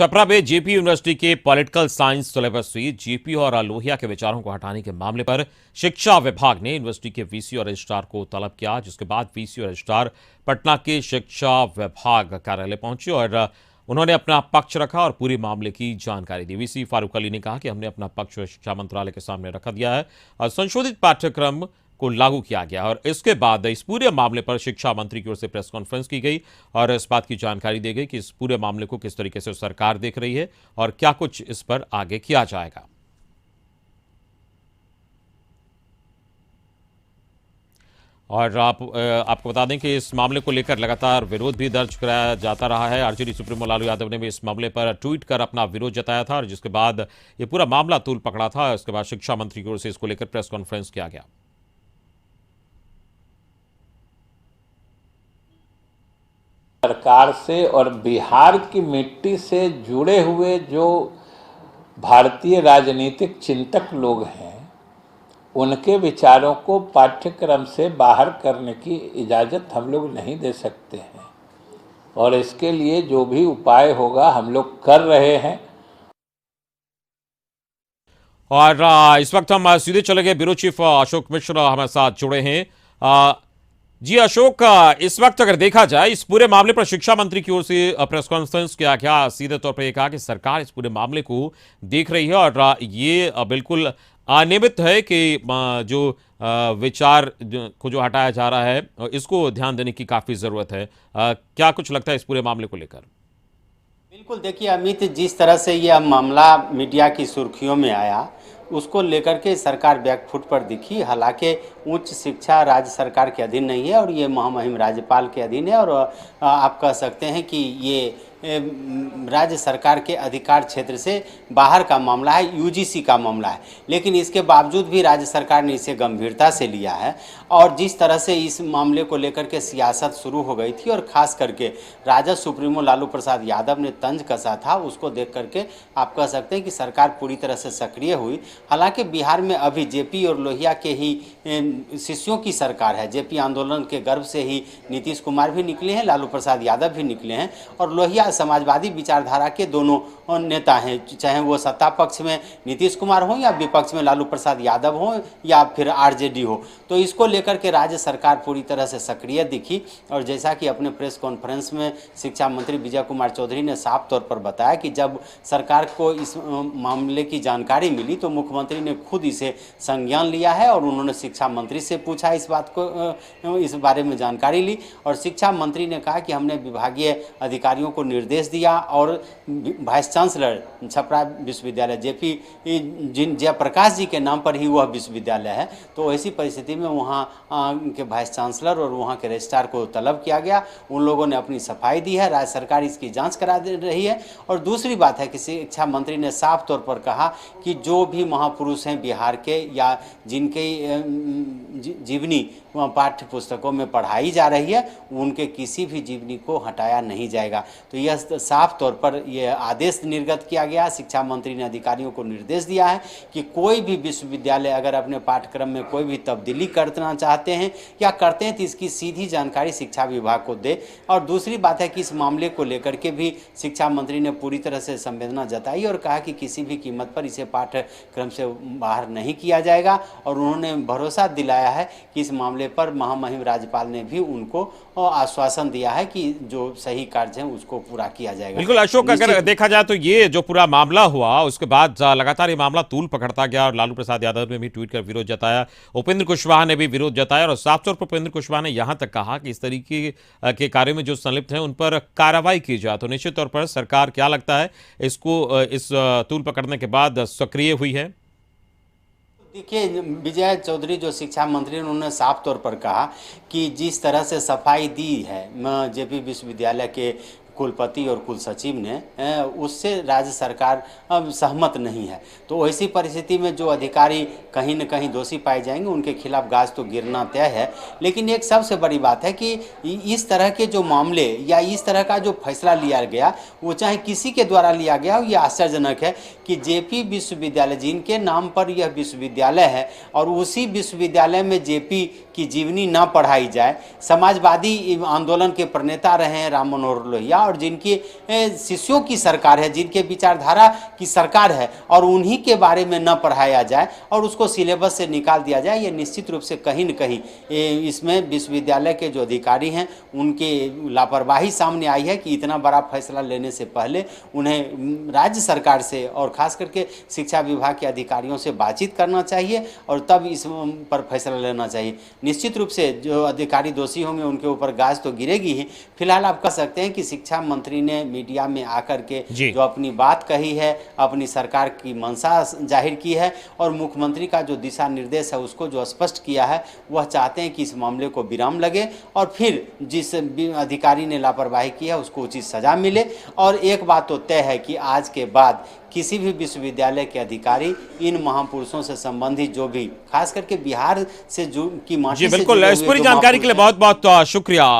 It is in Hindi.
छपरा में जेपी यूनिवर्सिटी के पॉलिटिकल साइंस सिलेबस से जेपी और लोहिया के विचारों को हटाने के मामले पर शिक्षा विभाग ने यूनिवर्सिटी के वीसी और रजिस्ट्रार को तलब किया, जिसके बाद वीसी और रजिस्ट्रार पटना के शिक्षा विभाग कार्यालय पहुंचे और उन्होंने अपना पक्ष रखा और पूरे मामले की जानकारी दी। वीसी फारूक अली ने कहा कि हमने अपना पक्ष शिक्षा मंत्रालय के सामने रख दिया है और संशोधित पाठ्यक्रम को लागू किया गया और इसके बाद इस पूरे मामले पर शिक्षा मंत्री की ओर से प्रेस कॉन्फ्रेंस की गई और इस बात की जानकारी दी गई कि इस पूरे मामले को किस तरीके से सरकार देख रही है और क्या कुछ इस पर आगे किया जाएगा। और आपको बता दें कि इस मामले को लेकर लगातार विरोध भी दर्ज कराया जाता रहा है। आरजेडी सुप्रीमो लालू यादव ने भी इस मामले पर ट्वीट कर अपना विरोध जताया था और जिसके बाद ये पूरा मामला तूल पकड़ा था। इसके बाद शिक्षा मंत्री की ओर से इसको लेकर प्रेस कॉन्फ्रेंस किया गया। सरकार से और बिहार की मिट्टी से जुड़े हुए जो भारतीय राजनीतिक चिंतक लोग हैं, उनके विचारों को पाठ्यक्रम से बाहर करने की इजाज़त हम लोग नहीं दे सकते हैं और इसके लिए जो भी उपाय होगा हम लोग कर रहे हैं। और इस वक्त हम सीधे चले गए, ब्यूरो चीफ अशोक मिश्र हमारे साथ जुड़े हैं। जी अशोक, इस वक्त अगर देखा जाए इस पूरे मामले पर शिक्षा मंत्री की ओर से प्रेस कॉन्फ्रेंस किया गया, सीधे तौर पर यह कहा कि सरकार इस पूरे मामले को देख रही है और ये बिल्कुल अनियमित है कि जो विचार को जो हटाया जा रहा है इसको ध्यान देने की काफी जरूरत है। क्या कुछ लगता है इस पूरे मामले को लेकर? बिल्कुल, देखिए अमित, जिस तरह से यह मामला मीडिया की सुर्खियों में आया उसको लेकर के सरकार बैकफुट पर दिखी। हालांकि उच्च शिक्षा राज्य सरकार के अधीन नहीं है और ये महामहिम राज्यपाल के अधीन है और आप कह सकते हैं कि ये राज्य सरकार के अधिकार क्षेत्र से बाहर का मामला है, यूजीसी का मामला है। लेकिन इसके बावजूद भी राज्य सरकार ने इसे गंभीरता से लिया है और जिस तरह से इस मामले को लेकर के सियासत शुरू हो गई थी और ख़ास करके राजद सुप्रीमो लालू प्रसाद यादव ने तंज कसा था, उसको देख करके आप कह सकते हैं कि सरकार पूरी तरह से सक्रिय हुई। हालांकि बिहार में अभी जेपी और लोहिया के ही शिष्यों की सरकार है। जेपी आंदोलन के गर्भ से ही नीतीश कुमार भी निकले हैं, लालू प्रसाद यादव भी निकले हैं और लोहिया समाजवादी विचारधारा के दोनों नेता हैं, चाहे वो सत्ता पक्ष में नीतीश कुमार हो या विपक्ष में लालू प्रसाद यादव हो या फिर आरजेडी हो। तो इसको लेकर के राज्य सरकार पूरी तरह से सक्रिय दिखी और जैसा कि अपने प्रेस कॉन्फ्रेंस में शिक्षा मंत्री विजय कुमार चौधरी ने साफ तौर पर बताया कि जब सरकार को इस मामले की जानकारी मिली तो मुख्यमंत्री ने खुद इसे संज्ञान लिया है और उन्होंने शिक्षा मंत्री से पूछा इस बात को, इस बारे में जानकारी ली और शिक्षा मंत्री ने कहा कि हमने विभागीय अधिकारियों को निर्देश दिया और वाइस चांसलर छपरा विश्वविद्यालय जेपी जयप्रकाश जी के नाम पर ही वह विश्वविद्यालय है, तो ऐसी परिस्थिति में वहाँ के वाइस चांसलर और वहाँ के रजिस्ट्रार को तलब किया गया। उन लोगों ने अपनी सफाई दी है, राज्य सरकार इसकी जांच करा दे रही है। और दूसरी बात है कि शिक्षा मंत्री ने साफ तौर पर कहा कि जो भी महापुरुष हैं बिहार के या जिनके जीवनी पाठ्य पुस्तकों में पढ़ाई जा रही है, उनके किसी भी जीवनी को हटाया नहीं जाएगा। तो यह साफ तौर पर यह आदेश निर्गत किया गया। शिक्षा मंत्री ने अधिकारियों को निर्देश दिया है कि कोई भी विश्वविद्यालय अगर अपने पाठ्यक्रम में कोई भी तब्दीली करना चाहते हैं या करते हैं तो इसकी सीधी जानकारी शिक्षा विभाग को दे। और दूसरी बात है कि इस मामले को लेकर के भी शिक्षा मंत्री ने पूरी तरह से संवेदना जताई और कहा कि किसी भी कीमत पर इसे पाठ्यक्रम से बाहर नहीं किया जाएगा और उन्होंने भरोसा दिलाया है कि इस मामले पर महामहिम राज्यपाल ने भी उनको आश्वासन दिया है कि जो सही कार्य है उसको पूरा किया जाएगा। बिल्कुल अशोक, अगर देखा जाए तो ये जो पूरा मामला हुआ उसके बाद लगातार ये मामला तूल पकड़ता गया और लालू प्रसाद यादव ने भी ट्वीट कर विरोध जताया, उपेंद्र कुशवाहा ने भी विरोध जताया और साफ तौर पर उपेंद्र कुशवाहा ने यहां तक कहा कि इस तरीके के कार्यों में जो संलिप्त हैं उन पर कार्रवाई की जाए। तो निश्चित तौर पर सरकार, क्या लगता है, इसको इस तूल पकड़ने के बाद सक्रिय हुई है? देखिए, विजय चौधरी जो शिक्षा मंत्री हैं उन्होंने साफ तौर पर कहा कि जिस तरह से सफाई दी है जेपी विश्वविद्यालय के कुलपति और कुलसचिव ने, उससे राज्य सरकार अब सहमत नहीं है। तो ऐसी परिस्थिति में जो अधिकारी कहीं न कहीं दोषी पाए जाएंगे उनके खिलाफ गाज तो गिरना तय है। लेकिन एक सबसे बड़ी बात है कि इस तरह के जो मामले या इस तरह का जो फैसला लिया गया वो चाहे किसी के द्वारा लिया गया हो, ये आश्चर्यजनक है कि जेपी विश्वविद्यालय जिनके नाम पर यह विश्वविद्यालय है और उसी विश्वविद्यालय में जेपी की जीवनी ना पढ़ाई जाए। समाजवादी आंदोलन के प्रणेता रहे हैं राम मनोहर लोहिया और जिनकी शिष्यों की सरकार है, जिनके विचारधारा की सरकार है, और उन्हीं के बारे में न पढ़ाया जाए और उसको सिलेबस से निकाल दिया जाए, ये निश्चित रूप से कहीं न कहीं इसमें विश्वविद्यालय के जो अधिकारी हैं उनकी लापरवाही सामने आई है कि इतना बड़ा फैसला लेने से पहले उन्हें राज्य सरकार से और खास करके शिक्षा विभाग के अधिकारियों से बातचीत करना चाहिए और तब इस पर फैसला लेना चाहिए। निश्चित रूप से जो अधिकारी दोषी होंगे उनके ऊपर गाज तो गिरेगी ही। फिलहाल आप कह सकते हैं कि शिक्षा मंत्री ने मीडिया में आकर के जो अपनी बात कही है, अपनी सरकार की मंशा जाहिर की है और मुख्यमंत्री का जो दिशा निर्देश है उसको जो स्पष्ट किया है, वह चाहते हैं कि इस मामले को विराम लगे और फिर जिस अधिकारी ने लापरवाही की है उसको उचित सजा मिले। और एक बात तो तय है कि आज के बाद किसी भी विश्वविद्यालय के अधिकारी इन महापुरुषों से संबंधित जो भी खास करके बिहार से की माटी जी से बिल्कुल, जुड़े इस हुए पूरी जो जानकारी के लिए महापुरुष हैं, बहुत बहुत शुक्रिया।